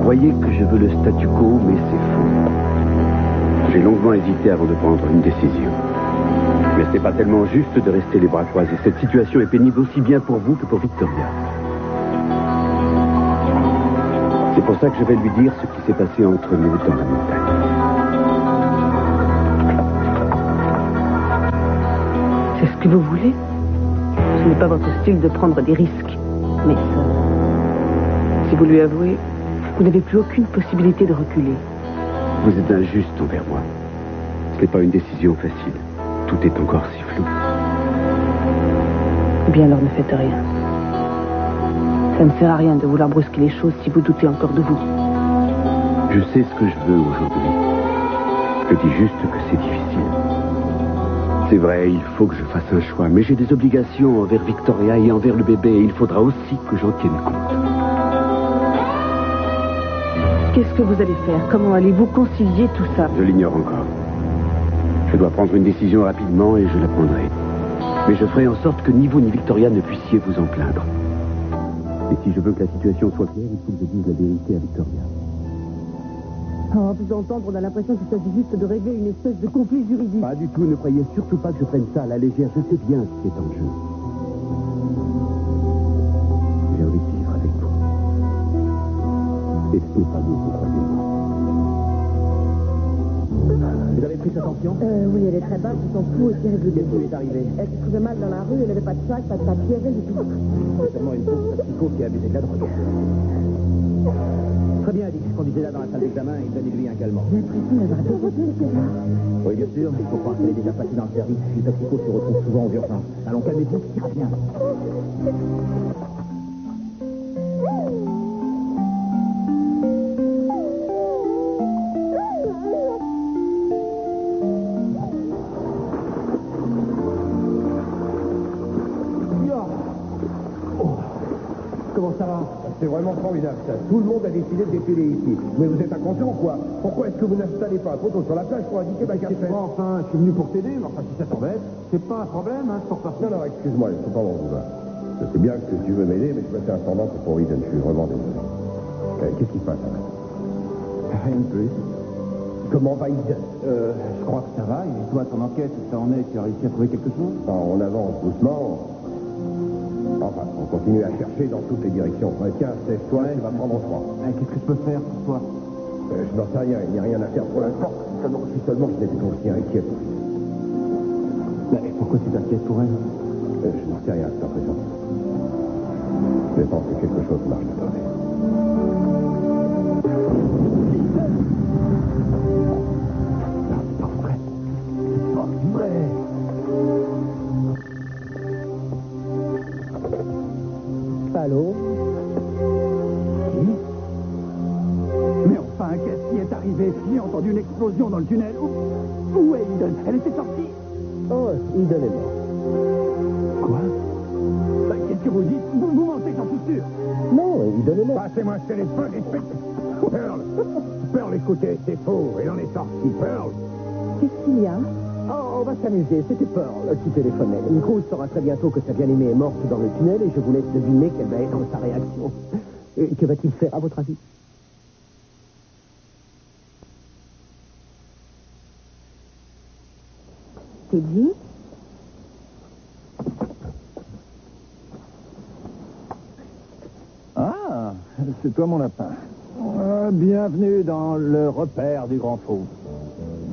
croyez que je veux le statu quo, mais c'est faux. J'ai longuement hésité avant de prendre une décision. Mais ce n'est pas tellement juste de rester les bras croisés. Cette situation est pénible aussi bien pour vous que pour Victoria. C'est pour ça que je vais lui dire ce qui s'est passé entre nous dans la montagne. C'est ce que vous voulez? Ce n'est pas votre style de prendre des risques. Mais si vous lui avouez, vous n'avez plus aucune possibilité de reculer. Vous êtes injuste envers moi. Ce n'est pas une décision facile. Tout est encore si flou. Eh bien alors ne faites rien. Ça ne sert à rien de vouloir brusquer les choses si vous doutez encore de vous. Je sais ce que je veux aujourd'hui. Je dis juste que c'est difficile. C'est vrai, il faut que je fasse un choix, mais j'ai des obligations envers Victoria et envers le bébé, et il faudra aussi que j'en tienne compte. Qu'est-ce que vous allez faire? Comment allez-vous concilier tout ça? Je l'ignore encore. Je dois prendre une décision rapidement et je la prendrai. Mais je ferai en sorte que ni vous ni Victoria ne puissiez vous en plaindre. Et si je veux que la situation soit claire, il faut que je dise la vérité à Victoria. Oh, à vous entendre, on a l'impression qu'il s'agit juste de régler une espèce de conflit juridique. Pas du tout, ne croyez surtout pas que je prenne ça à la légère. Je sais bien ce qui est en jeu. J'ai envie de vivre avec vous. Et ce n'est pas nouveau, croyez-moi. Vous avez pris sa tension? Oui, elle est très basse, ils sont fous aussi réguliers. Qu'est-ce qui lui est arrivé? Elle se trouvait mal dans la rue, elle n'avait pas de sac, pas de papier, rien du tout. C'est seulement une pauvre psycho qui a abusé de la drogue. Très bien, Alix. Conduisez-la dans la salle d'examen et donnez-lui un calmant. J'ai l'impression d'avoir déposé le camion. Oui, bien sûr. Il faut croire qu'elle est déjà passée dans le service. Les toxicos se retrouvent souvent en urgence. Allons, calmez-vous, tout ira bien. Comment ça va? C'est vraiment formidable, ça. Tout le monde a décidé de défiler ici. Mais vous êtes inconscient ou quoi? Pourquoi est-ce que vous n'installez pas un poteau sur la plage pour indiquer ma carte? Enfin, je suis venu pour t'aider, mais enfin, si ça t'embête, c'est pas un problème, hein, pour faire ça. Non, excuse-moi, il ne faut pas m'en vouloir. Je sais bien que tu veux m'aider, mais je me fais un pendant pour Eden. Je suis vraiment désolé. Qu'est-ce qui se passe, là? Rien de plus. Comment va Eden? Je crois que ça va. Et toi, ton enquête, ça en est, tu as réussi à trouver quelque chose? On avance doucement. Enfin, on continue à chercher dans toutes les directions. Ouais, tiens, sèche-toi, tu vas prendre froid. Qu'est-ce que je peux faire pour toi? Je n'en sais rien, il n'y a rien à faire pour l'instant. Si seulement je n'étais pas aussi inquiet pour lui. Mais pourquoi tu t'inquiètes pour elle? Je n'en sais rien, c'est présent. Je pense que quelque chose marche de travers. C'est pas vrai. C'est pas vrai. Allô? Mais enfin, qu'est-ce qui est arrivé? J'ai entendu une explosion dans le tunnel. Où est Eden? Elle était sortie? Oh, Eden est mort. Quoi? Qu'est-ce que vous dites? Vous mentez, j'en suis sûr. Non, Eden est mort. Passez-moi ce téléphone, espèce... Pearl, écoutez, c'est faux. Elle en est sortie, Pearl. Qu'est-ce qu'il y a? Oh, on va s'amuser. C'était Pearl qui téléphonait. Cruz saura très bientôt que sa bien-aimée est morte dans le tunnel et je vous laisse deviner quelle va être sa réaction. Et que va-t-il faire, à votre avis? Teddy? Ah, c'est toi mon lapin. Bienvenue dans le repère du grand fauve.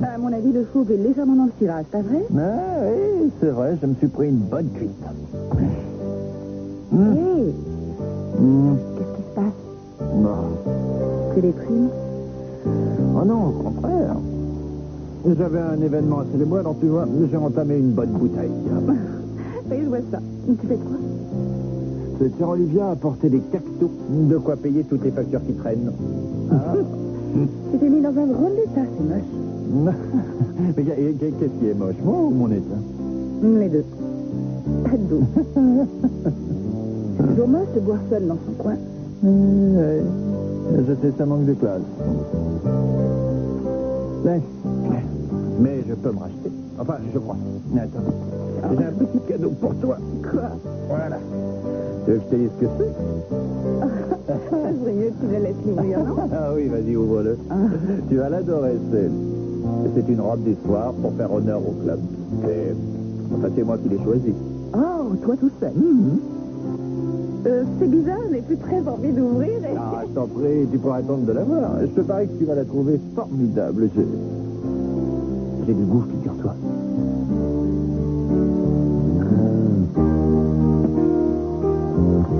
À mon avis, le fauve est légèrement dans le cirage, pas vrai? Ah oui, c'est vrai, je me suis pris une bonne cuite. Hé! Qu'est-ce qui se passe? Tu déprimes? Oh non, au contraire. J'avais un événement à célébrer, donc tu vois, j'ai entamé une bonne bouteille. Oui, je vois ça. Tu fais quoi? Cette sœur Olivia a apporté des cactus. De quoi payer toutes les factures qui traînent. Tu t'es mis dans un drôle d'état, c'est moche. Mais qu'est-ce qui est moche, moi ou mon état? Les deux. Pas de dos. C'est toujours moche de boire seul dans son coin. Je sais, ça manque de classe. Mais je peux me racheter. Enfin, je crois. Attends. J'ai un petit cadeau pour toi. Quoi? Voilà. Tu veux que je te dise ce que c'est? Ça serait mieux que tu le laisses l'ouvrir, non? Ah oui, vas-y, ouvre-le. Tu vas l'adorer, c'est une robe d'histoire pour faire honneur au club. C'est moi qui l'ai choisi. Oh, toi tout seul. C'est bizarre, je n'ai plus très envie d'ouvrir. Et... Ah, je t'en prie, tu pourras attendre de la voir. Je te parie que tu vas la trouver formidable. J'ai du goût, figure-toi.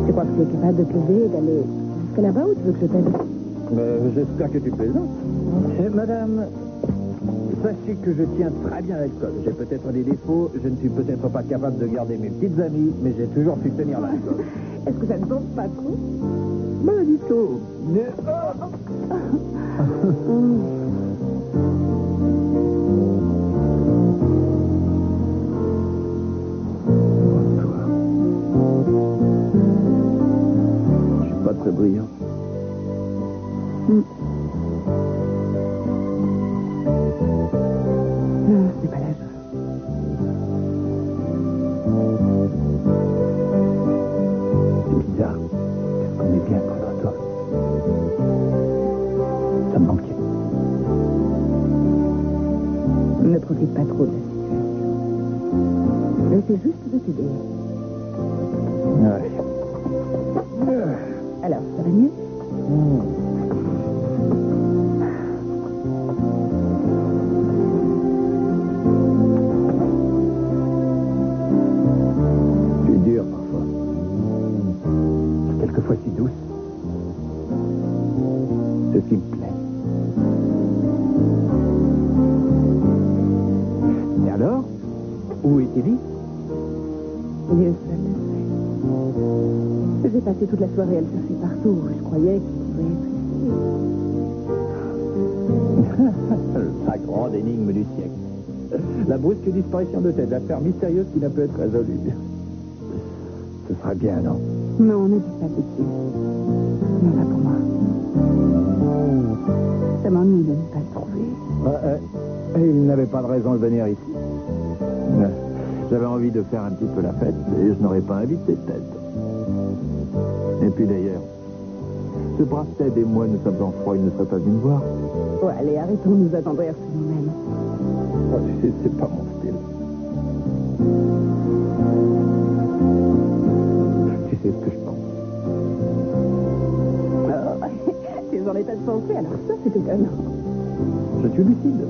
Tu crois que tu es capable de te lever et d'aller jusqu'à là-bas ou tu veux que je t'aide? J'espère que tu plaisantes. Madame, sachez que je tiens très bien l'alcool. J'ai peut-être des défauts, je ne suis peut-être pas capable de garder mes petites amies, mais j'ai toujours su tenir l'alcool. Est-ce que ça ne tombe pas trop? Pas du tout. Je suis pas très brillant. Non, c'est pas l'âge. C'est bizarre. Est-ce qu'on est bien contre toi? Ça me manquait. Ne profite pas trop de la situation. Essaie juste de t'aider. Ouais. Alors, ça va mieux? Tu es dur parfois. Quelquefois si douce. C'est ce qui me plaît. Et alors? Où est Teddy? Dieu seul le sait. J'ai passé toute la soirée à le chercher partout. Je croyais qu'il pouvait être ici. La grande énigme du siècle. La brusque disparition de Ted, l'affaire mystérieuse qui n'a pu être résolue. Ce sera bien, non? Non, ne dis pas de bêtises. Non, pas pour moi. Ça m'ennuie de ne pas le trouver. Il n'avait pas de raison de venir ici. J'avais envie de faire un petit peu la fête et je n'aurais pas invité Ted. Et puis d'ailleurs, ce brave Ted et moi, nous sommes en froid, il ne serait pas venu me voir. Oh, allez, arrêtons de nous attendrir sur nous-mêmes. Oh, tu sais, c'est pas mon style. Tu sais ce que je pense. Oh, tu es en état de pensée, alors ça, c'est étonnant. Je suis lucide.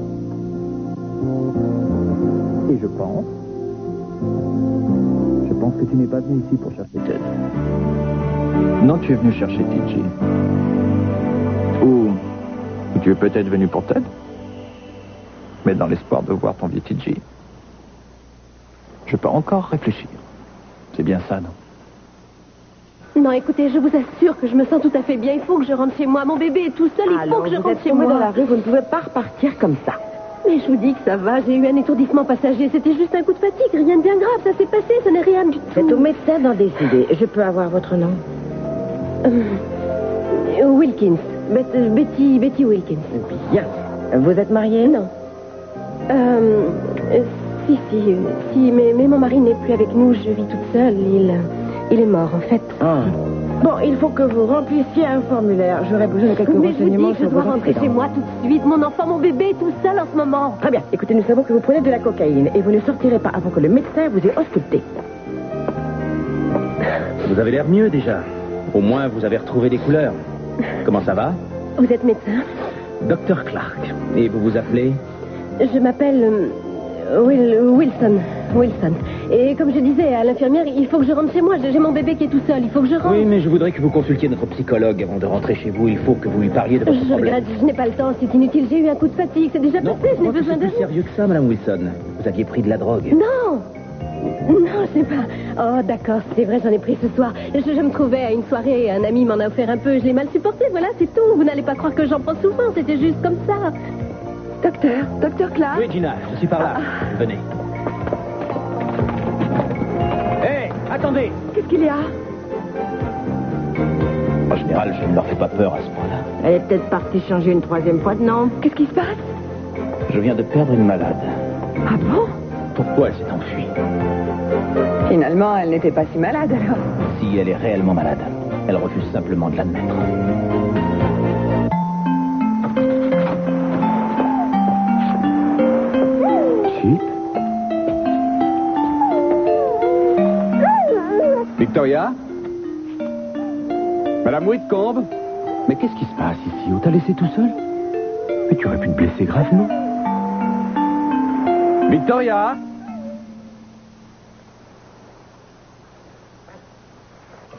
Et je pense que tu n'es pas venu ici pour chercher Ted. Non, tu es venu chercher TJ. Ou tu es peut-être venu pour Ted. Mais dans l'espoir de voir ton vieux TJ. Je peux encore réfléchir. C'est bien ça, non? Non, écoutez, je vous assure que je me sens tout à fait bien. Il faut que je rentre chez moi. Mon bébé est tout seul, il faut que je rentre chez moi. dans la rue, vous ne pouvez pas repartir comme ça. Mais je vous dis que ça va, j'ai eu un étourdissement passager. C'était juste un coup de fatigue, rien de bien grave. Ça s'est passé, ça n'est rien du tout. C'est au médecin d'en décider. Je peux avoir votre nom? Wilkins. Betty Wilkins. Bien. Vous êtes mariée? Non. Si, mais mon mari n'est plus avec nous. Je vis toute seule. Il est mort, en fait. Ah. Bon, il faut que vous remplissiez un formulaire. J'aurais besoin de quelques Mais je vous renseignements dis que je sur dois vos rentrer chez antécédents. moi tout de suite. Mon enfant, mon bébé est tout seul en ce moment. Très bien. Écoutez, nous savons que vous prenez de la cocaïne et vous ne sortirez pas avant que le médecin vous ait ausculté. Vous avez l'air mieux déjà. Au moins, vous avez retrouvé des couleurs. Comment ça va? Vous êtes médecin? Dr Clark. Et vous vous appelez? Je m'appelle Wilson. Et comme je disais à l'infirmière, il faut que je rentre chez moi. J'ai mon bébé qui est tout seul. Il faut que je rentre. Oui, mais je voudrais que vous consultiez notre psychologue avant de rentrer chez vous. Il faut que vous lui parliez de votre Je problème. regrette, je n'ai pas le temps. C'est inutile. J'ai eu un coup de fatigue. C'est déjà Non, passé. Je n'ai je crois que besoin c'est de plus rien. sérieux que ça, Madame Wilson. Vous aviez pris de la drogue. Non, c'est pas... Oh, d'accord, c'est vrai, j'en ai pris ce soir. Je me trouvais à une soirée et un ami m'en a offert un peu. Je l'ai mal supporté, voilà, c'est tout. Vous n'allez pas croire que j'en prends souvent, c'était juste comme ça. Docteur Clark. Oui, Gina, je suis par là. Venez. Hé, attendez. Qu'est-ce qu'il y a? En général, je ne leur fais pas peur à ce point-là. Elle est peut-être partie changer une troisième fois de nom. Qu'est-ce qui se passe? Je viens de perdre une malade. Ah bon? Pourquoi elle s'est enfuie? Finalement, elle n'était pas si malade alors. Si elle est réellement malade, elle refuse simplement de l'admettre. Chip? Victoria? Madame Whitcomb? Mais qu'est-ce qui se passe ici? On t'a laissé tout seul? Mais tu aurais pu te blesser gravement. Victoria?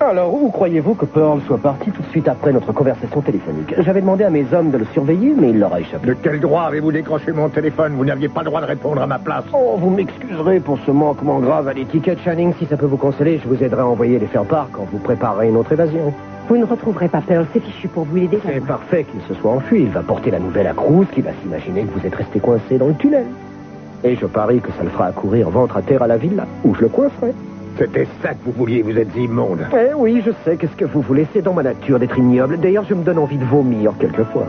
Alors, où croyez-vous que Pearl soit parti tout de suite après notre conversation téléphonique? J'avais demandé à mes hommes de le surveiller, mais il leur a échappé. De quel droit avez-vous décroché mon téléphone? Vous n'aviez pas le droit de répondre à ma place. Oh, vous m'excuserez pour ce manquement grave à l'étiquette, Channing. Si ça peut vous consoler, je vous aiderai à envoyer les faire-part quand vous préparerez une autre évasion. Vous ne retrouverez pas Pearl, c'est fichu pour vous, il est déjà C'est loin. parfait qu'il se soit enfui. Il va porter la nouvelle à Cruz, qui va s'imaginer que vous êtes resté coincé dans le tunnel. Et je parie que ça le fera accourir ventre à terre à la villa, où je le coincerai. C'était ça que vous vouliez, vous êtes immonde. Eh oui, je sais, qu'est-ce que vous voulez? C'est dans ma nature d'être ignoble. D'ailleurs, je me donne envie de vomir quelquefois.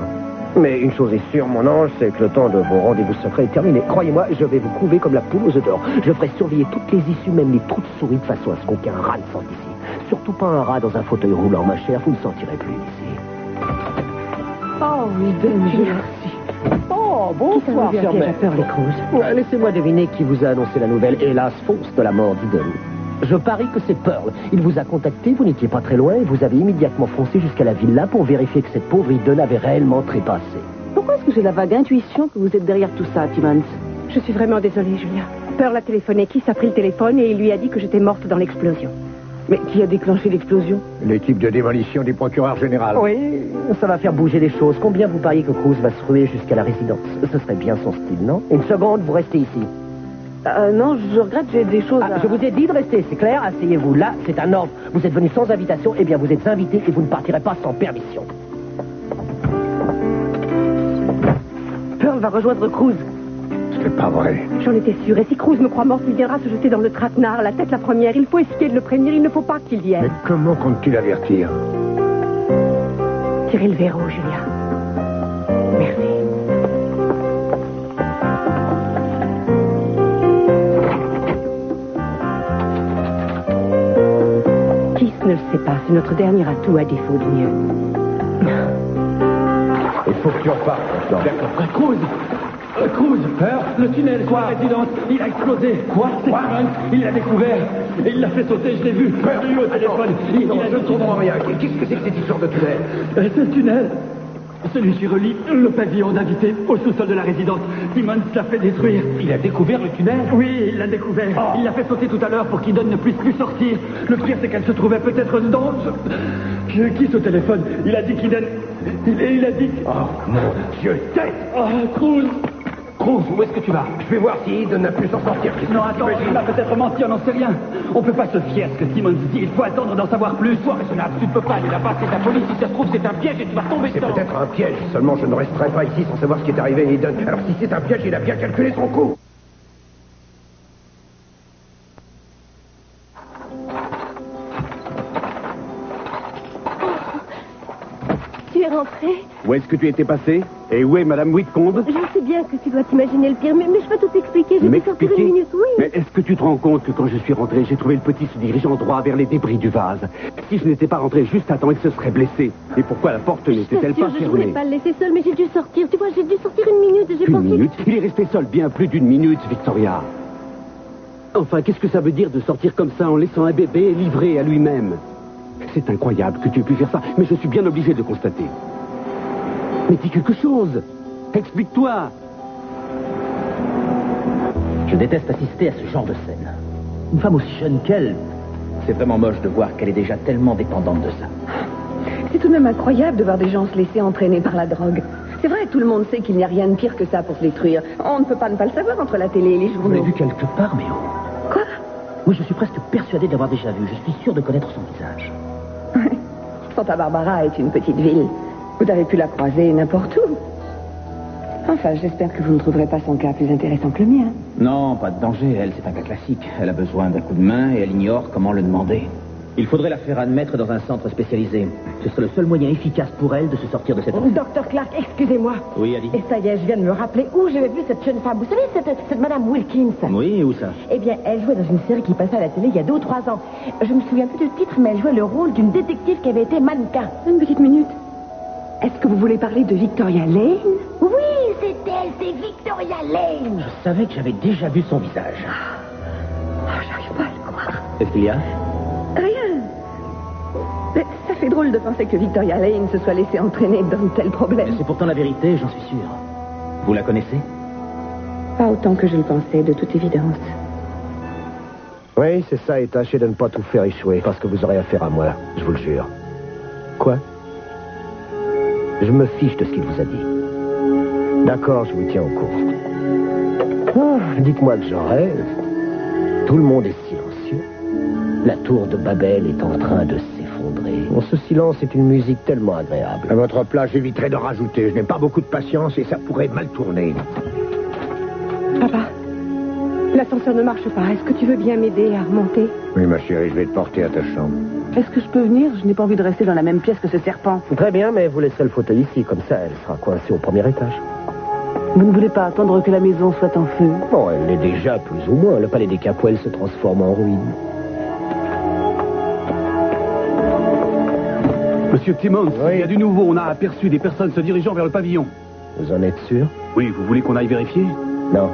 Mais une chose est sûre, mon ange, c'est que le temps de vos rendez-vous secrets est terminé. Croyez-moi, je vais vous couver comme la poule aux œufs d'or. Je ferai surveiller toutes les issues, même les trous de souris, de façon à ce qu'aucun rat ne sorte ici. Surtout pas un rat dans un fauteuil roulant, ma chère, vous ne sortirez plus d'ici. Oh, oui, merci. Oh, Qui t'a rendu à piège à Pearl et Cruz? Laissez-moi deviner qui vous a annoncé la nouvelle, hélas fausse, de la mort d'Eden. Je parie que c'est Pearl. Il vous a contacté, vous n'étiez pas très loin, et vous avez immédiatement foncé jusqu'à la villa pour vérifier que cette pauvre Eden avait réellement trépassé. Pourquoi est-ce que j'ai la vague intuition que vous êtes derrière tout ça, Timmons? Je suis vraiment désolée, Julia. Pearl a téléphoné, Kiss a pris le téléphone et il lui a dit que j'étais morte dans l'explosion. Mais qui a déclenché l'explosion? L'équipe de démolition du procureur général. Oui, ça va faire bouger les choses. Combien vous pariez que Cruz va se ruer jusqu'à la résidence? Ce serait bien son style, non? Une seconde, vous restez ici. Non, je regrette, j'ai des choses à... Je vous ai dit de rester, c'est clair? Asseyez-vous là, c'est un ordre. Vous êtes venu sans invitation, eh bien vous êtes invité et vous ne partirez pas sans permission. Pearl va rejoindre Cruz. C'est pas vrai. J'en étais sûre. Et si Cruz me croit morte, il viendra se jeter dans le traquenard, la tête la première. Il faut essayer de le prévenir, il ne faut pas qu'il y Mais aille. comment comptes-tu l'avertir? Tirez le verrou, Julia. Merci. Kiss ne le sait pas. C'est notre dernier atout à défaut de mieux. Il faut que tu repartes. D'accord. Cruz, le tunnel sur la résidence, il a explosé. Quoi? Il l'a découvert. Et il l'a fait sauter, je l'ai vu. Je l'ai eu au téléphone. Il a Je ne comprends rien. Qu'est-ce que c'est que cette histoire de tunnel? C'est le tunnel. Celui qui relie le pavillon d'invités au sous-sol de la résidence. Timmons l'a fait détruire. Il a découvert le tunnel? Oui, il l'a découvert. Il l'a fait sauter tout à l'heure pour qu'Eden ne puisse plus sortir. Le pire, c'est qu'elle se trouvait peut-être dedans. Qui ce téléphone? Il a dit qu'Eden... Il a dit... Oh, mon Dieu, tête! Cruz, où est-ce que tu vas? Je vais voir si Eden n'a pu s'en sortir. Non, attends, il m'a peut-être menti, on n'en sait rien. On peut pas se fier à ce que Timmons dit, il faut attendre d'en savoir plus. Sois raisonnable, tu ne peux pas aller là-bas, c'est la police, si ça se trouve, c'est un piège et tu vas tomber C'est dedans. peut-être un piège, seulement je ne resterai pas ici sans savoir ce qui est arrivé à Eden. Alors si c'est un piège, il a bien calculé son coup. Tu es rentré? Où est-ce que tu étais passé? Et où est Madame Whitcomb? Je sais bien que tu dois t'imaginer le pire, mais je peux tout expliquer. J'ai dû sortir une minute, oui. Mais est-ce que tu te rends compte que quand je suis rentré, j'ai trouvé le petit se dirigeant droit vers les débris du vase? Si je n'étais pas rentré juste à temps, il se serait blessé. Et pourquoi la porte n'était-elle pas Je voulais fermée? pas le laisser seul, mais j'ai dû sortir. Tu vois, j'ai dû sortir une minute et j'ai Une pensé... minute? Il est resté seul bien plus d'une minute, Victoria. Enfin, qu'est-ce que ça veut dire de sortir comme ça en laissant un bébé livré à lui-même? C'est incroyable que tu aies pu faire ça, mais je suis bien obligé de le constater. Mais dis quelque chose. Explique-toi. Je déteste assister à ce genre de scène. Une femme aussi jeune qu'elle, c'est vraiment moche de voir qu'elle est déjà tellement dépendante de ça. C'est tout de même incroyable de voir des gens se laisser entraîner par la drogue. C'est vrai, tout le monde sait qu'il n'y a rien de pire que ça pour se détruire. On ne peut pas ne pas le savoir entre la télé et les Vous journaux. l'avez vu quelque part, Méo? Quoi? Oui, je suis presque persuadé d'avoir déjà vu. Je suis sûr de connaître son visage. Santa Barbara est une petite ville. Vous avez pu la croiser n'importe où. Enfin, j'espère que vous ne trouverez pas son cas plus intéressant que le mien. Non, pas de danger. Elle, c'est un cas classique. Elle a besoin d'un coup de main et elle ignore comment le demander. Il faudrait la faire admettre dans un centre spécialisé. Ce serait le seul moyen efficace pour elle de se sortir de cette affaire. Docteur Clark, excusez-moi. Oui, Ali. Et ça y est, je viens de me rappeler où j'avais vu cette jeune femme. Vous savez, cette Madame Wilkins. Oui, où ça? Eh bien, elle jouait dans une série qui passait à la télé il y a 2 ou 3 ans. Je me souviens plus du titre, mais elle jouait le rôle d'une détective qui avait été mannequin. Une petite minute. Est-ce que vous voulez parler de Victoria Lane? Oui, c'est elle, c'est Victoria Lane. Je savais que j'avais déjà vu son visage. J'arrive pas à le croire. Qu'est-ce qu'il y a? Rien. Mais ça fait drôle de penser que Victoria Lane se soit laissée entraîner dans tel problème. Mais c'est pourtant la vérité, j'en suis sûr. Vous la connaissez? Pas autant que je le pensais, de toute évidence. Oui, c'est ça, et tâchez de ne pas tout faire échouer, parce que vous aurez affaire à moi, je vous le jure. Quoi? Je me fiche de ce qu'il vous a dit. D'accord, je vous tiens au courant. Dites-moi que j'en rêve. Tout le monde est silencieux. La tour de Babel est en train de s'effondrer. Ce silence est une musique tellement agréable. À votre place, j'éviterai de rajouter. Je n'ai pas beaucoup de patience et ça pourrait mal tourner. Papa, l'ascenseur ne marche pas. Est-ce que tu veux bien m'aider à remonter? Oui, ma chérie, je vais te porter à ta chambre. Est-ce que je peux venir? Je n'ai pas envie de rester dans la même pièce que ce serpent. Très bien, mais vous laisserez le fauteuil ici, comme ça elle sera coincée au premier étage. Vous ne voulez pas attendre que la maison soit en feu? Bon, elle l'est déjà, plus ou moins. Le palais des Capwell se transforme en ruine. Monsieur Timmons, il y a du nouveau. On a aperçu des personnes se dirigeant vers le pavillon. Vous en êtes sûr? Oui, vous voulez qu'on aille vérifier? Non,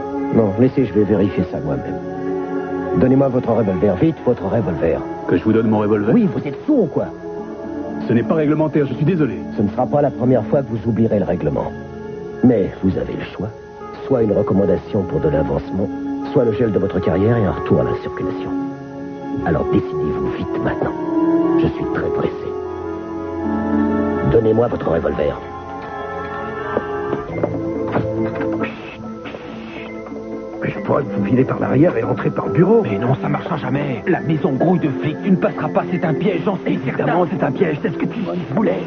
laissez, je vais vérifier ça moi-même. Donnez-moi votre revolver, vite, votre revolver. Que je vous donne mon revolver? Oui, vous êtes sourd ou quoi? Ce n'est pas réglementaire, je suis désolé. Ce ne sera pas la première fois que vous oublierez le règlement. Mais vous avez le choix. Soit une recommandation pour de l'avancement, soit le gel de votre carrière et un retour à la circulation. Alors décidez-vous vite maintenant. Je suis très pressé. Donnez-moi votre revolver. Mais je pourrais vous filer par l'arrière et rentrer par le bureau. Mais non, ça marchera jamais. La maison grouille de flics. Tu ne passeras pas, c'est un piège, j'en sais. Évidemment, c'est un piège, c'est ce que tu voulais.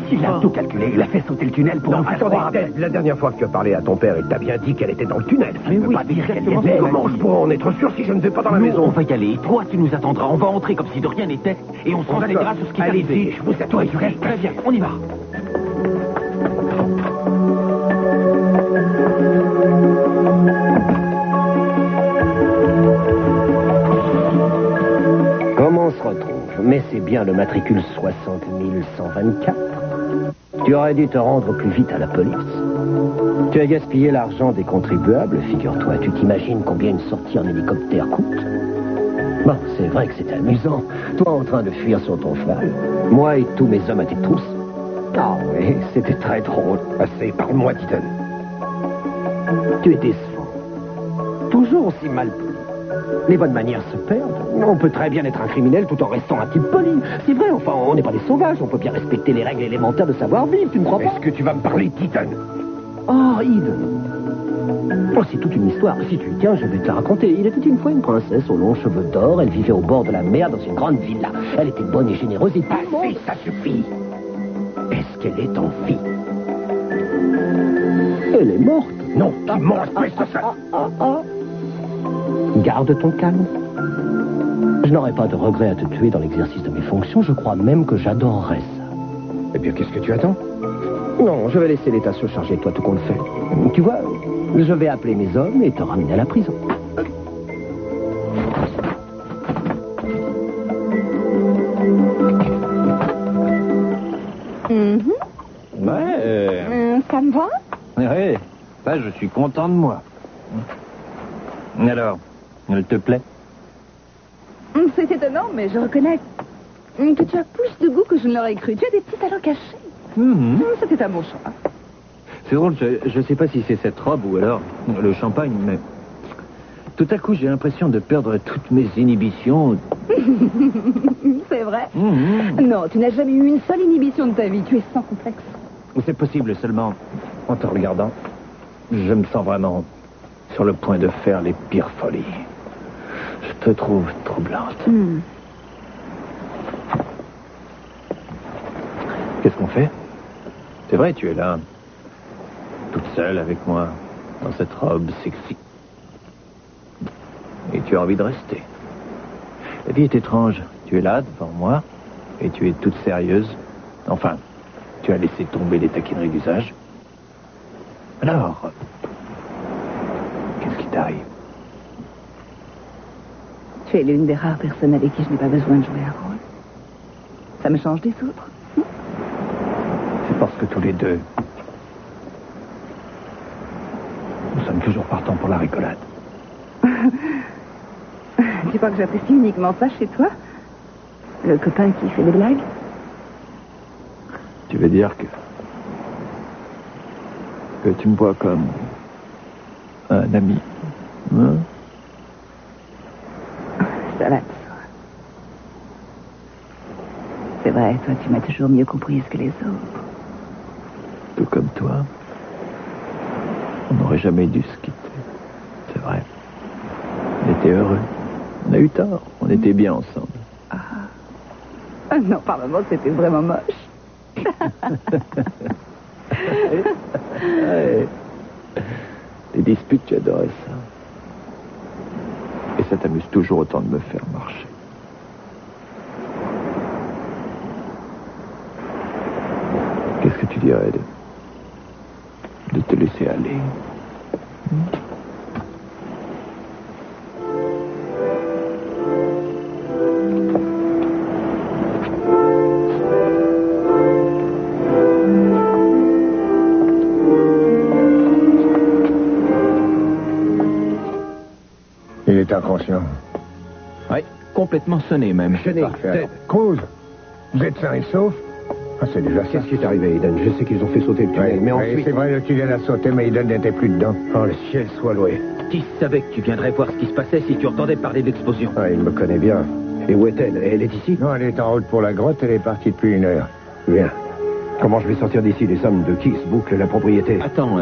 S'il a tout calculé, il a fait sauter le tunnel pour... Non, attendez, Ted, la dernière fois que tu as parlé à ton père, il t'a bien dit qu'elle était dans le tunnel. Mais oui, pas dire qu'elle y était. Comment je pourrais en être sûr si je ne vais pas dans la maison? On va y aller. Toi, tu nous attendras. On va entrer comme si de rien n'était et on se renseignera sur ce qui est arrivé. Je vous attends. Toi, tu restes. Très bien, on y va. Comment on se retrouve? Mais c'est bien le matricule 60 124. Tu aurais dû te rendre plus vite à la police. Tu as gaspillé l'argent des contribuables, figure-toi. Tu t'imagines combien une sortie en hélicoptère coûte? Bon, c'est vrai que c'est amusant. Toi en train de fuir sur ton cheval. Moi et tous mes hommes à tes trousses. Ah oui, c'était très drôle. Assez, parle-moi, Titan. Tu es décevant. Toujours aussi mal poli. Les bonnes manières se perdent. On peut très bien être un criminel tout en restant un type poli. C'est vrai, enfin, on n'est pas des sauvages. On peut bien respecter les règles élémentaires de savoir-vivre, tu ne crois pas? Est-ce que tu vas me parler, Titan? Oh, Eden. Oh, c'est toute une histoire. Si tu y tiens, je vais te la raconter. Il était une fois une princesse aux longs cheveux d'or. Elle vivait au bord de la mer dans une grande villa. Elle était bonne et généreuse et... Assez, ça suffit. Est-ce qu'elle est en vie? Elle est morte. Non, tu manges plus que ça. Garde ton calme. Je n'aurais pas de regret à te tuer dans l'exercice de mes fonctions. Je crois même que j'adorerais ça. Eh bien, qu'est-ce que tu attends? Non, je vais laisser l'État se charger de toi tout compte fait. Tu vois, je vais appeler mes hommes et te ramener à la prison. Ouais. Ça me va? Ouais, ça, je suis content de moi. Alors, elle te plaît? C'est étonnant, mais je reconnais que tu as plus de goût que je ne l'aurais cru. Tu as des petits talents cachés. C'était un bon choix. C'est drôle, je sais pas si c'est cette robe ou alors le champagne, mais tout à coup, j'ai l'impression de perdre toutes mes inhibitions. C'est vrai? Non, tu n'as jamais eu une seule inhibition de ta vie. Tu es sans complexe. C'est possible, seulement, en te regardant, je me sens vraiment sur le point de faire les pires folies. Je te trouve troublante. Qu'est-ce qu'on fait? C'est vrai, tu es là, toute seule avec moi, dans cette robe sexy. Et tu as envie de rester. La vie est étrange. Tu es là, devant moi, et tu es toute sérieuse. Enfin, tu as laissé tomber les taquineries d'usage. Alors, qu'est-ce qui t'arrive? Tu es l'une des rares personnes avec qui je n'ai pas besoin de jouer un rôle. Ça me change des autres. C'est parce que tous les deux, nous sommes toujours partants pour la rigolade. Tu crois que j'apprécie uniquement ça chez toi? Le copain qui fait des blagues? Tu veux dire que tu me vois comme un ami, hein? Ça va de soi. C'est vrai, toi, tu m'as toujours mieux comprise que les autres. Tout comme toi, on n'aurait jamais dû se quitter. C'est vrai. On était heureux. On a eu tort. On était bien ensemble. Ah non, par moments, c'était vraiment moche. Ouais. Les disputes, tu adorais ça. Et ça t'amuse toujours autant de me faire marcher. Qu'est-ce que tu dirais de te laisser aller? Il est inconscient. Oui, complètement sonné même. Parfait. Cruz, vous êtes sain et sauf? Ah, c'est déjà ça. Qu'est-ce qui est arrivé, Eden? Je sais qu'ils ont fait sauter le tunnel, mais ensuite... C'est vrai, le tunnel a sauté, mais Eden n'était plus dedans. Oh, le ciel soit loué. Qui savait que tu viendrais voir ce qui se passait si tu entendais parler de l'explosion? Ah, il me connaît bien. Et où est-elle? Elle est ici? Non, elle est en route pour la grotte, elle est partie depuis 1 heure. Bien. Comment je vais sortir d'ici? Les hommes de Kiss bouclent la propriété. Attends,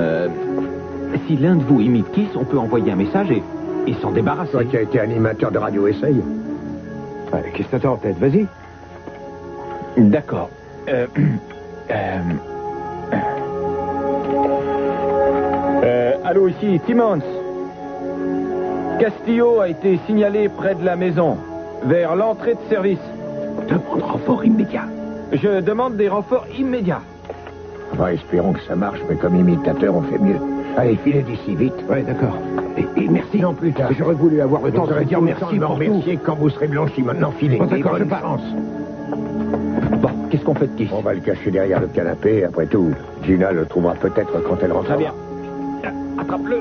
si l'un de vous imite Kiss, on peut envoyer un message et s'en débarrasser. Toi qui as été animateur de radio, essaye. Ouais, qu'est-ce que t'as en tête? Vas-y. D'accord. Allô, ici Timmons. Castillo a été signalé près de la maison, vers l'entrée de service. Demande renfort immédiat. Je demande des renforts immédiats. Enfin, espérons que ça marche, mais comme imitateur, on fait mieux. Allez, filez d'ici, vite. Ouais, d'accord. Et merci. Non, plus tard. J'aurais voulu avoir le temps de vous dire merci pour tout. Quand vous serez blanchi. Maintenant, filez. Bon, d'accord, je Bonne pars. chance. Bon, qu'est-ce qu'on fait de Kiss? On va le cacher derrière le canapé. Après tout, Gina le trouvera peut-être quand elle rentrera. Très bien. Attrape-le.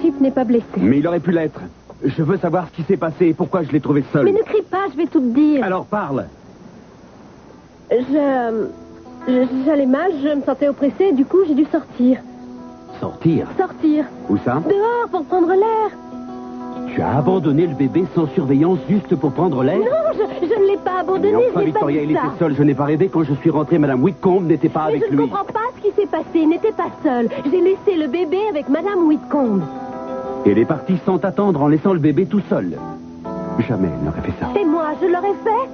Chip n'est pas blessé. Mais il aurait pu l'être. Je veux savoir ce qui s'est passé et pourquoi je l'ai trouvé seul. Mais ne crie pas, je vais tout te dire. Alors parle. J'allais mal, je me sentais oppressée, du coup j'ai dû sortir. Sortir? Sortir. Où ça? Dehors, pour prendre l'air. Tu as abandonné le bébé sans surveillance juste pour prendre l'air? Non, je ne l'ai pas abandonné, Mais je enfin, n'ai pas Victoria, dit il ça. était seul. Je n'ai pas rêvé. Quand je suis rentré, Madame Whitcomb n'était pas Mais avec je ne lui. comprends pas ce qui s'est passé, il n'était pas seul. J'ai laissé le bébé avec Madame Whitcomb. Et elle est partie sans t'attendre en laissant le bébé tout seul. Jamais elle n'aurait fait ça. Et moi, je l'aurais fait?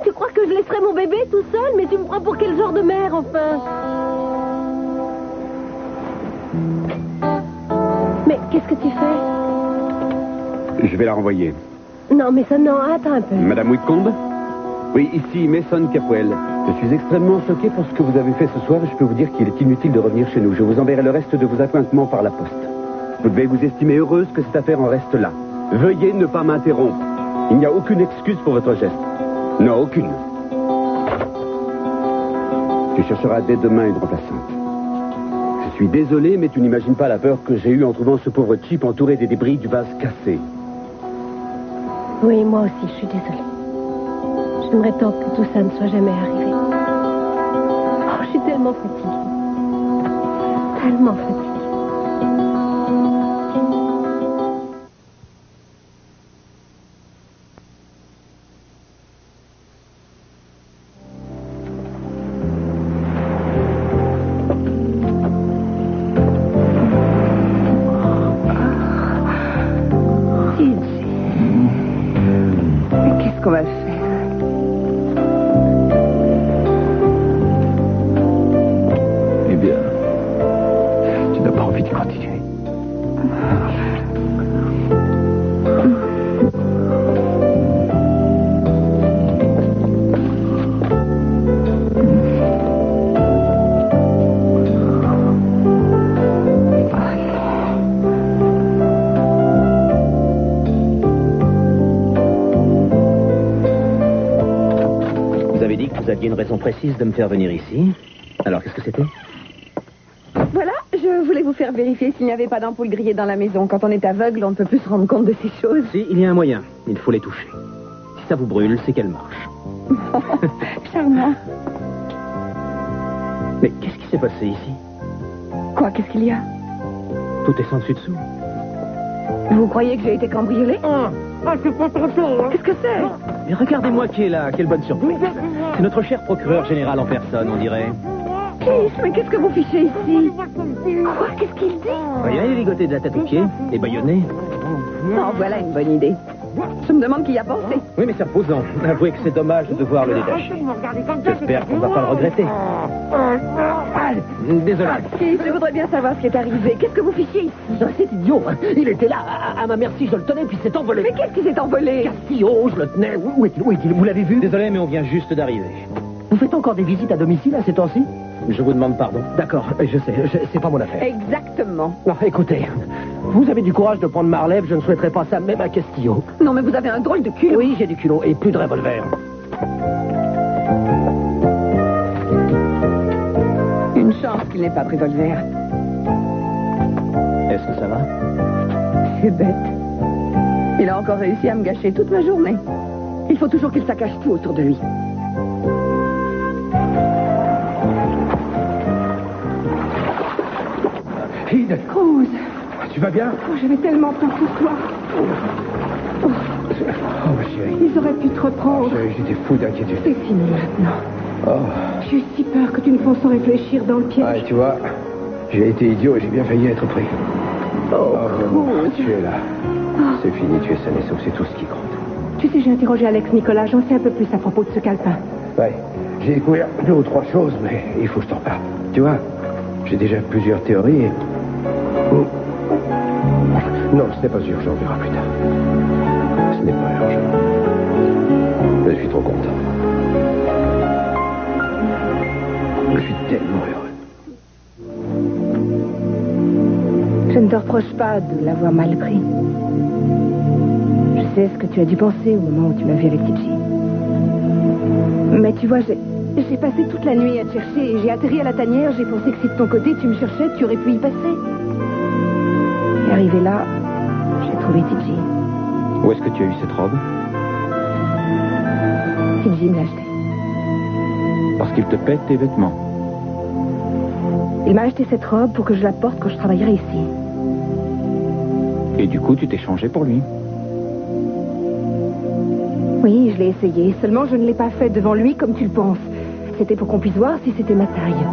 Tu crois que je laisserais mon bébé tout seul? Mais tu me prends pour quel genre de mère, enfin? Mais qu'est-ce que tu fais? Je vais la renvoyer. Non, mais ça, non, attends un peu. Madame Whitcomb? Oui, ici Mason Capwell. Je suis extrêmement choqué par ce que vous avez fait ce soir et je peux vous dire qu'il est inutile de revenir chez nous. Je vous enverrai le reste de vos appointements par la poste. Vous devez vous estimer heureuse que cette affaire en reste là. Veuillez ne pas m'interrompre. Il n'y a aucune excuse pour votre geste. Non, aucune. Tu chercheras dès demain une remplaçante. Je suis désolé, mais tu n'imagines pas la peur que j'ai eue en trouvant ce pauvre Chip entouré des débris du vase cassé. Oui, moi aussi, je suis désolée. J'aimerais tant que tout ça ne soit jamais arrivé. Oh, je suis tellement fatiguée. Tellement fatiguée. Qu'est-ce qu'on va faire? Eh bien, tu n'as aviez une raison précise de me faire venir ici. Alors, qu'est-ce que c'était? Voilà, je voulais vous faire vérifier s'il n'y avait pas d'ampoule grillée dans la maison. Quand on est aveugle, on ne peut plus se rendre compte de ces choses. Si, il y a un moyen. Il faut les toucher. Si ça vous brûle, c'est qu'elle marche. Charmant. Mais qu'est-ce qui s'est passé ici? Quoi, qu'est-ce qu'il y a? Tout est sans dessus dessous. Vous croyez que j'ai été cambriolée? c'est pas trop chaud, Qu'est-ce que c'est? Mais regardez-moi qui est là, quelle bonne surprise. C'est notre cher procureur général en personne, on dirait. Kiss, mais qu'est-ce que vous fichez ici? Quoi, qu'est-ce qu'il dit? Rien, il est ligoté de la tête aux pieds et bâillonné. Oh, voilà une bonne idée. Je me demande qui y a pensé. Oui, mais c'est reposant. Avouez que c'est dommage de devoir le détacher. J'espère qu'on ne va pas le regretter. Désolé. Kiss, je voudrais bien savoir ce qui est arrivé. Qu'est-ce que vous ficiez ici? C'est idiot. Il était là, à ma merci, je le tenais, puis s'est envolé. Mais qu'est-ce qui s'est envolé? Castillo, je le tenais. Où est-il? Vous l'avez vu? Désolé, mais on vient juste d'arriver. Vous faites encore des visites à domicile à ces temps-ci? Je vous demande pardon. D'accord, je sais, c'est pas mon affaire. Exactement. Non, écoutez, vous avez du courage de prendre ma relève, je ne souhaiterais pas ça même à Castillo. Non, mais vous avez un drôle de culot. Oui, j'ai du culot et plus de revolver. Une chance qu'il n'ait pas pris revolver. Est-ce que ça va? C'est bête. Il a encore réussi à me gâcher toute ma journée. Il faut toujours qu'il saccage tout autour de lui. Cruz, tu vas bien? Oh, j'avais tellement peur pour toi. Oh, ma chérie. Ils auraient pu te reprendre. J'étais fou d'inquiétude. C'est fini maintenant. Oh. J'ai eu si peur que tu ne penses sans réfléchir dans le piège. Ah, tu vois, j'ai été idiot et j'ai bien failli être pris. Vraiment, tu es là. C'est fini, tu es sain et sauf, c'est tout ce qui compte. Tu sais, j'ai interrogé Alex Nicolas, j'en sais un peu plus à propos de ce calepin. Ouais, j'ai découvert 2 ou 3 choses, mais il faut que je t'en parle. Tu vois, j'ai déjà plusieurs théories et... Non, ce n'est pas urgent, on verra plus tard. Ce n'est pas urgent. Je suis trop content. Je suis tellement heureux. Je ne te reproche pas de l'avoir mal pris. Je sais ce que tu as dû penser au moment où tu m'as vu avec Tiji. Mais tu vois, j'ai passé toute la nuit à te chercher et j'ai atterri à la tanière. J'ai pensé que si de ton côté tu me cherchais, tu aurais pu y passer. Et arrivé là, j'ai trouvé Tiji. Où est-ce que tu as eu cette robe? Tiji me l'a achetée. Parce qu'il te pète tes vêtements. Il m'a acheté cette robe pour que je la porte quand je travaillerai ici. Et du coup, tu t'es changé pour lui? Oui, je l'ai essayé. Seulement, je ne l'ai pas fait devant lui comme tu le penses. C'était pour qu'on puisse voir si c'était ma taille.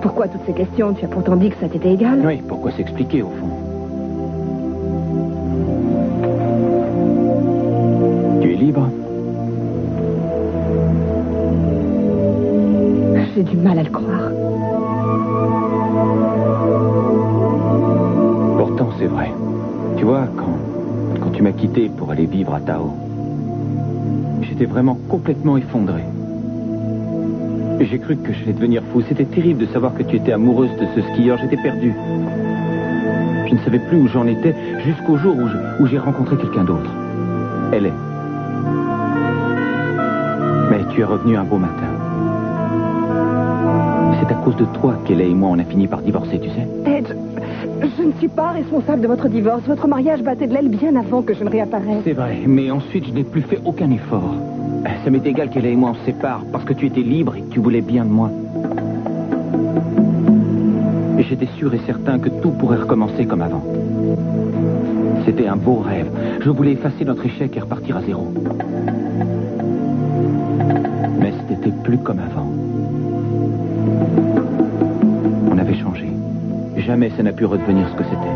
Pourquoi toutes ces questions? Tu as pourtant dit que ça t'était égal. Oui, pourquoi s'expliquer au fond? Tu es libre? J'ai du mal à le croire. Pourtant, c'est vrai. Tu vois, quand tu m'as quitté pour aller vivre à Tao, j'étais vraiment complètement effondré. J'ai cru que j'allais devenir fou. C'était terrible de savoir que tu étais amoureuse de ce skieur. J'étais perdu. Je ne savais plus où j'en étais jusqu'au jour où j'ai rencontré quelqu'un d'autre. Elle est. Mais tu es revenu un beau matin. C'est à cause de toi qu'elle et moi on a fini par divorcer, tu sais. Ted, je ne suis pas responsable de votre divorce. Votre mariage battait de l'aile bien avant que je ne réapparaisse. C'est vrai, mais ensuite je n'ai plus fait aucun effort. Ça m'est égal qu'elle et moi on se sépare parce que tu étais libre et que tu voulais bien de moi. Et j'étais sûr et certain que tout pourrait recommencer comme avant. C'était un beau rêve. Je voulais effacer notre échec et repartir à zéro. Mais ce n'était plus comme avant. On avait changé. Jamais ça n'a pu redevenir ce que c'était.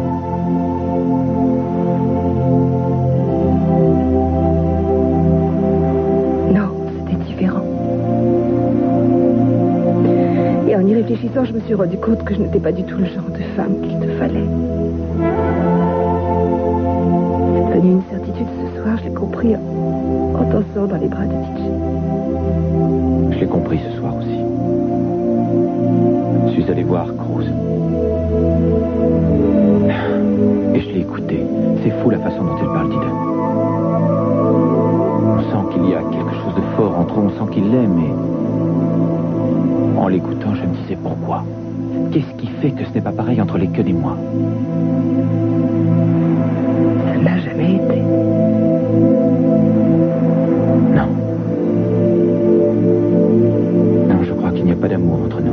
Non, c'était différent. Et en y réfléchissant, je me suis rendu compte que je n'étais pas du tout le genre de femme qu'il te fallait. C'est devenu une certitude ce soir, je l'ai compris en dansant dans les bras de Tiji. Je l'ai compris ce soir aussi. Je suis allé voir Cruz. Et je l'ai écouté. C'est fou la façon dont elle parle d'Ida. On sent qu'il y a quelque chose de fort entre eux. On sent qu'il l'aime. l'écoutant, je me disais pourquoi. Qu'est-ce qui fait que ce n'est pas pareil entre les Keun et moi? Ça ne l'a jamais été. Non. Non, je crois qu'il n'y a pas d'amour entre nous.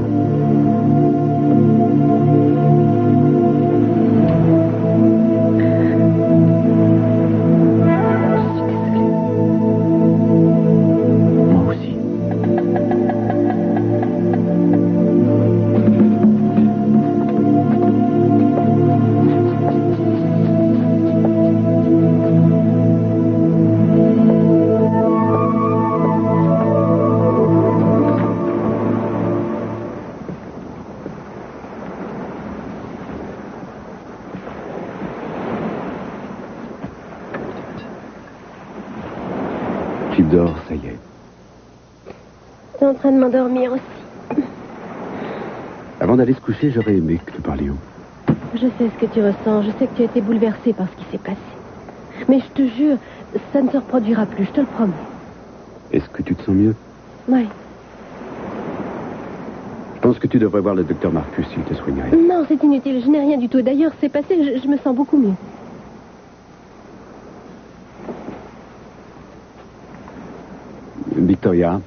Tu dors, ça y est. T'es en train de m'endormir aussi. Avant d'aller se coucher, j'aurais aimé que nous parlions. Je sais ce que tu ressens. Je sais que tu as été bouleversé par ce qui s'est passé. Mais je te jure, ça ne se reproduira plus, je te le promets. Est-ce que tu te sens mieux? Oui. Je pense que tu devrais voir le docteur Marcus, il te soignerait. Non, c'est inutile, je n'ai rien du tout. D'ailleurs, c'est passé, je me sens beaucoup mieux. Victoria.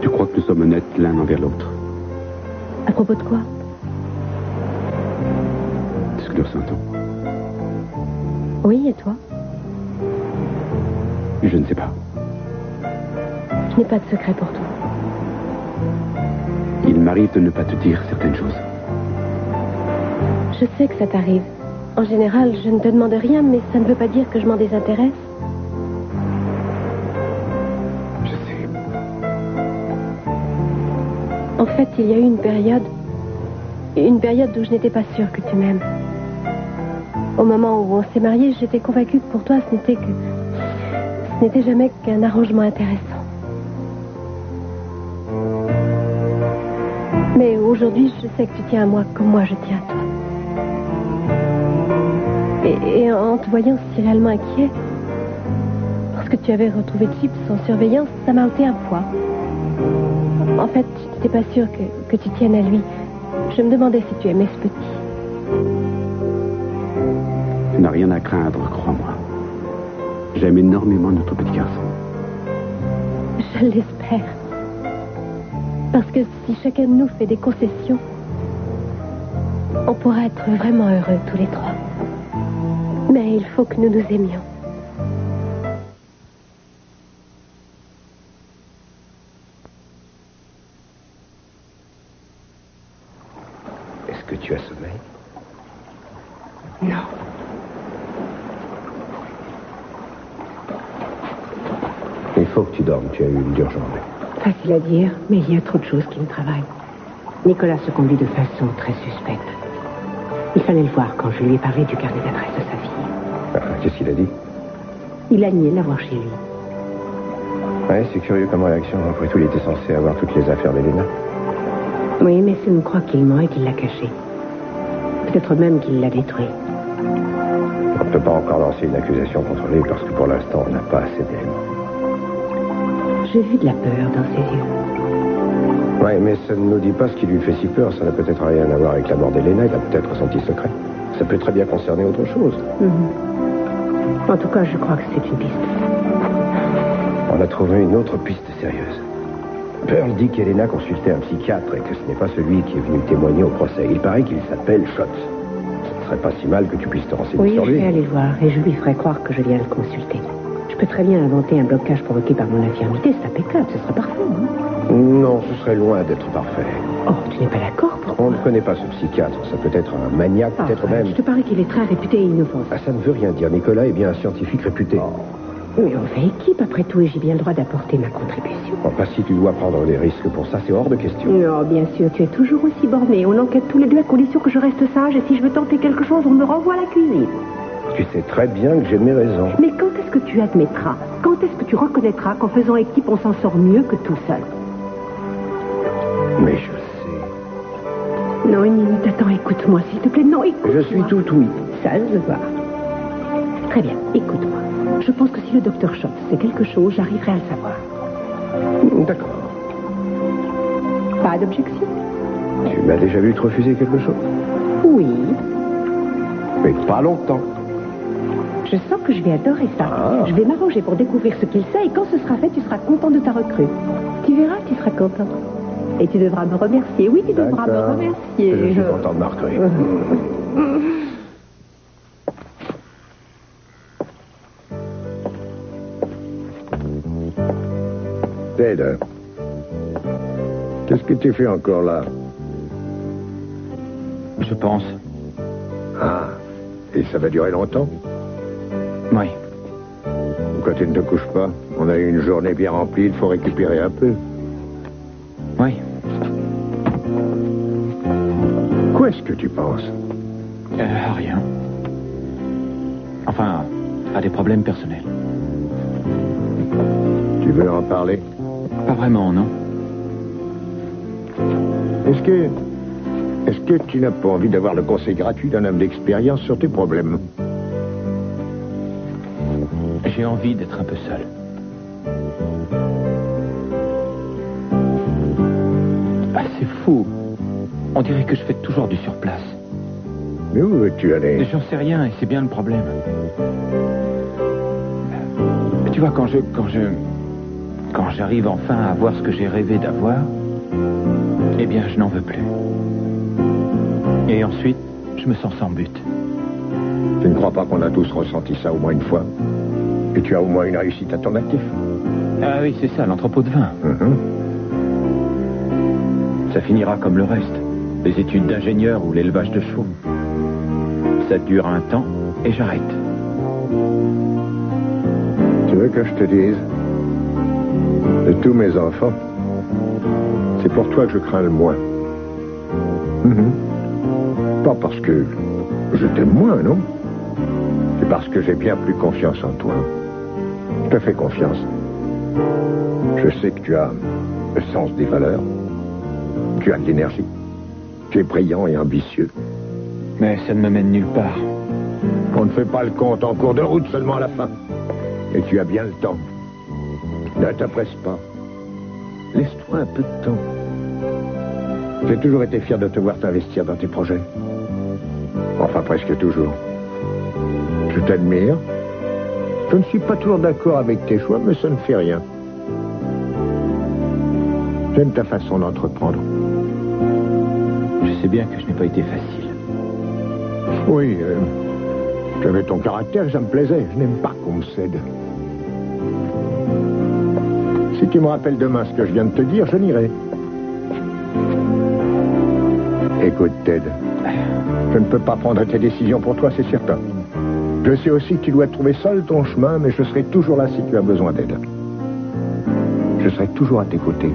Tu crois que nous sommes honnêtes l'un envers l'autre? À propos de quoi? Ce que nous ressentons. Oui, et toi? Je ne sais pas. Je n'ai pas de secret pour toi. Il m'arrive de ne pas te dire certaines choses. Je sais que ça t'arrive. En général, je ne te demande rien, mais ça ne veut pas dire que je m'en désintéresse. Je sais. En fait, il y a eu une période où je n'étais pas sûre que tu m'aimes. Au moment où on s'est mariés, j'étais convaincue que pour toi, ce n'était jamais qu'un arrangement intéressant. Mais aujourd'hui, je sais que tu tiens à moi comme moi je tiens à toi. Et en te voyant si réellement inquiet, parce que tu avais retrouvé Chip sans surveillance, ça m'a ôté un poids. En fait, je n'étais pas sûre que tu tiennes à lui. Je me demandais si tu aimais ce petit. Tu n'as rien à craindre, crois-moi. J'aime énormément notre petit garçon. Je l'espère. Parce que si chacun de nous fait des concessions, on pourra être vraiment heureux tous les trois. Mais il faut que nous nous aimions. Est-ce que tu as sommeil? Non. Il faut que tu dormes, tu as eu une dure journée. Facile à dire, mais il y a trop de choses qui me travaillent. Nicolas se conduit de façon très suspecte. Il fallait le voir quand je lui ai parlé du carnet d'adresse de sa fille. Qu'est-ce qu'il a dit? Il a nié l'avoir chez lui. Ouais, c'est curieux comme réaction. Après tout, il était censé avoir toutes les affaires d'Elena. Oui, mais c'est une croix qu'il ment et qu'il l'a cachée. Peut-être même qu'il l'a détruit. On ne peut pas encore lancer une accusation contre lui parce que pour l'instant, on n'a pas assez d'éléments. J'ai vu de la peur dans ses yeux. Oui, mais ça ne nous dit pas ce qui lui fait si peur. Ça n'a peut-être rien à voir avec la mort d'Elena. Il a peut-être ressenti secret. Ça peut très bien concerner autre chose. En tout cas, je crois que c'est une piste. On a trouvé une autre piste sérieuse. Pearl dit qu'Elena consultait un psychiatre et que ce n'est pas celui qui est venu témoigner au procès. Il paraît qu'il s'appelle Schott. Ce ne serait pas si mal que tu puisses te renseigner sur lui. Oui, je vais aller le voir et je lui ferai croire que je viens le consulter. Je peux très bien inventer un blocage provoqué par mon infirmité. C'est impeccable, ce sera parfait, non? Non, ce serait loin d'être parfait. Oh, tu n'es pas d'accord? Pourquoi? On ne connaît pas ce psychiatre. Ça peut être un maniaque, peut-être même... Je te parie qu'il est très réputé et inoffensif. Ah, ça ne veut rien dire. Nicolas est bien un scientifique réputé. Mais on fait équipe après tout et j'ai bien le droit d'apporter ma contribution. Oh, pas si tu dois prendre des risques pour ça, c'est hors de question. Non, bien sûr, tu es toujours aussi borné. On enquête tous les deux à condition que je reste sage et si je veux tenter quelque chose, on me renvoie à la cuisine. Tu sais très bien que j'ai mes raisons. Mais quand est-ce que tu admettras? Quand est-ce que tu reconnaîtras qu'en faisant équipe, on s'en sort mieux que tout seul? Mais je sais. Non, une minute, attends, écoute-moi, s'il te plaît. Non, écoute-moi. Je suis tout oui. Ça se voit. Très bien, écoute-moi. Je pense que si le docteur Schott sait quelque chose, j'arriverai à le savoir. D'accord. Pas d'objection? Tu m'as déjà vu te refuser quelque chose? Oui. Mais pas longtemps. Je sens que je vais adorer ça. Ah. Je vais m'arranger pour découvrir ce qu'il sait et quand ce sera fait, tu seras content de ta recrue. Tu verras, tu seras content. Et tu devras me remercier. Oui, tu devras me remercier. Je suis content de ma recrue. Ted, qu'est-ce que tu fais encore là? Je pense. Ah, et ça va durer longtemps? Oui. Pourquoi tu ne te couches pas? On a eu une journée bien remplie, il faut récupérer un peu. Oui. Quoi est-ce que tu penses? À rien. Enfin, à des problèmes personnels. Tu veux en parler? Pas vraiment, non. Est-ce que tu n'as pas envie d'avoir le conseil gratuit d'un homme d'expérience sur tes problèmes? J'ai envie d'être un peu seul. Ah, c'est fou. On dirait que je fais toujours du surplace. Mais où veux-tu aller? J'en sais rien et c'est bien le problème. Tu vois, quand j'arrive enfin à voir ce que j'ai rêvé d'avoir, eh bien, je n'en veux plus. Et ensuite, je me sens sans but. Tu ne crois pas qu'on a tous ressenti ça au moins une fois? Et tu as au moins une réussite à ton actif? Ah oui, c'est ça, l'entrepôt de vin. Ça finira comme le reste. Les études d'ingénieur ou l'élevage de chevaux. Ça dure un temps et j'arrête. Tu veux que je te dise? De tous mes enfants, c'est pour toi que je crains le moins. Pas parce que je t'aime moins, non? C'est parce que j'ai bien plus confiance en toi. Je te fais confiance. Je sais que tu as le sens des valeurs. Tu as de l'énergie. Tu es brillant et ambitieux. Mais ça ne me mène nulle part. On ne fait pas le compte en cours de route, seulement à la fin. Et tu as bien le temps. Ne t'appresse pas. Laisse-toi un peu de temps. J'ai toujours été fier de te voir t'investir dans tes projets. Enfin, presque toujours. Je t'admire. Je ne suis pas toujours d'accord avec tes choix, mais ça ne fait rien. J'aime ta façon d'entreprendre. Je sais bien que je n'ai pas été facile. Oui, tu avais ton caractère, ça me plaisait. Je n'aime pas qu'on me cède. Si tu me rappelles demain ce que je viens de te dire, je n'irai. Écoute, Ted, je ne peux pas prendre tes décisions pour toi, c'est certain. Je sais aussi que tu dois trouver seul ton chemin, mais je serai toujours là si tu as besoin d'aide. Je serai toujours à tes côtés.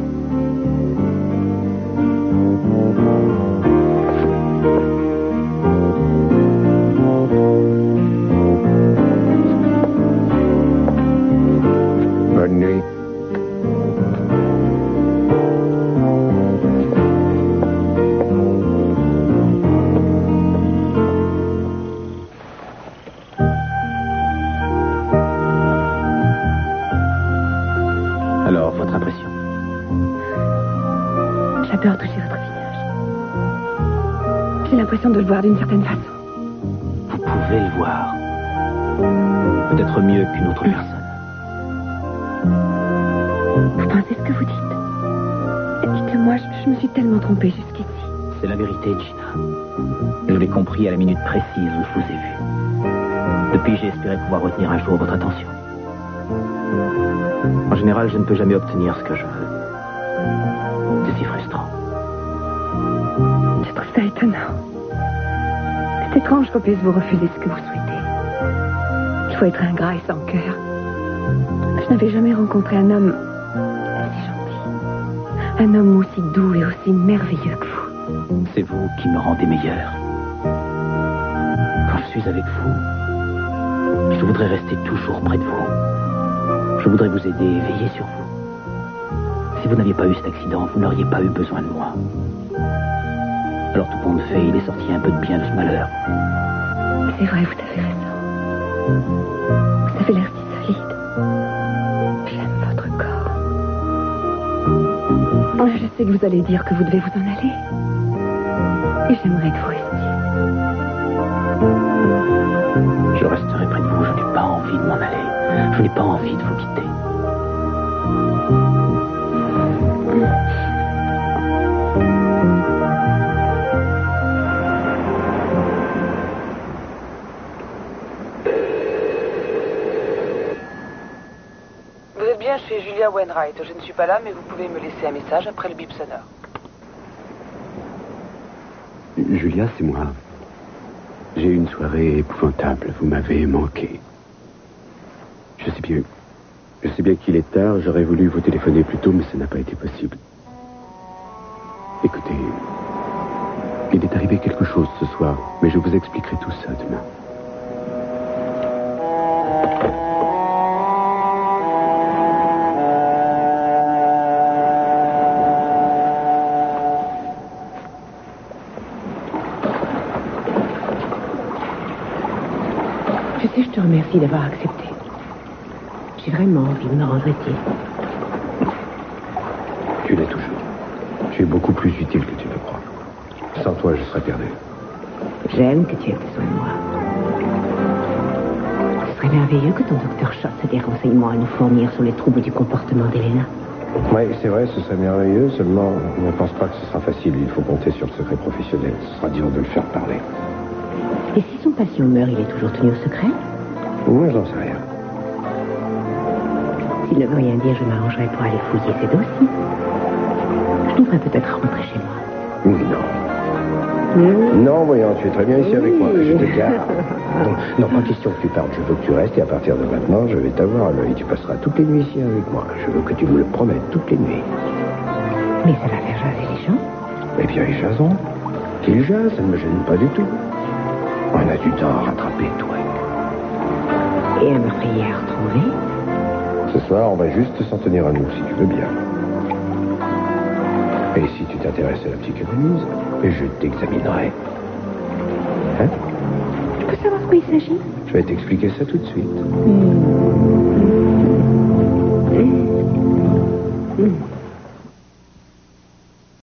Bonne nuit. Alors, votre impression? J'adore toucher votre visage. J'ai l'impression de le voir d'une certaine façon. Vous pouvez le voir. Peut-être mieux qu'une autre personne. Vous pensez ce que vous dites? Dites-le-moi, je me suis tellement trompée jusqu'ici. C'est la vérité, Gina. Je l'ai compris à la minute précise où je vous ai vu. Depuis, j'ai espéré pouvoir retenir un jour votre attention. En général, je ne peux jamais obtenir ce que je veux. C'est si frustrant. Je trouve ça étonnant. C'est étrange qu'on puisse vous refuser ce que vous souhaitez. Il faut être ingrat et sans cœur. Je n'avais jamais rencontré un homme si gentil. Un homme aussi doux et aussi merveilleux que vous. C'est vous qui me rendez meilleur. Quand je suis avec vous, je voudrais rester toujours près de vous. Je voudrais vous aider et veiller sur vous. Si vous n'aviez pas eu cet accident, vous n'auriez pas eu besoin de moi. Alors tout compte fait, il est sorti un peu de bien de ce malheur. C'est vrai, vous avez raison. avez l'air si solide. J'aime votre corps. Je sais que vous allez dire que vous devez vous en aller. Et j'aimerais que vous restiez. Je resterai près de vous, je n'ai pas envie de m'en aller. Je n'ai pas envie de vous quitter. Vous êtes bien chez Julia Wainwright. Je ne suis pas là, mais vous pouvez me laisser un message après le bip sonore. Julia, c'est moi. J'ai eu une soirée épouvantable. Vous m'avez manqué. Je sais bien qu'il est tard. J'aurais voulu vous téléphoner plus tôt, mais ça n'a pas été possible. Écoutez, il est arrivé quelque chose ce soir, mais je vous expliquerai tout ça demain. Je sais, je te remercie d'avoir accepté. J'ai vraiment envie de me rendre utile. Tu l'es toujours. Tu es beaucoup plus utile que tu ne crois. Sans toi, je serais perdu. J'aime que tu aies besoin de moi. Ce serait merveilleux que ton docteur Schott ait des renseignements à nous fournir sur les troubles du comportement d'Elena. Oui, c'est vrai, ce serait merveilleux, seulement je ne pense pas que ce sera facile. Il faut compter sur le secret professionnel. Ce sera dur de le faire parler. Et si son patient meurt, il est toujours tenu au secret? Moi, je n'en sais rien. S'il ne veut rien dire, je m'arrangerai pour aller fouiller ses dossiers. Je devrais peut-être rentrer chez moi. Non. Non, voyons, tu es très bien ici avec moi. Je te garde. Non, pas question que tu partes. Je veux que tu restes et à partir de maintenant, je vais t'avoir à l'œil. Tu passeras toutes les nuits ici avec moi. Je veux que tu me le promettes toutes les nuits. Mais ça va faire jaser les gens. Eh bien, ils jaseront. Qu'ils jasent, ça ne me gêne pas du tout. On a du temps à rattraper, toi. Et un meurtrier à retrouver. Ce soir, on va juste s'en tenir à nous, si tu veux bien. Et si tu t'intéresses à la psychanalyse, je t'examinerai. Hein? Je peux savoir de quoi il s'agit? Je vais t'expliquer ça tout de suite.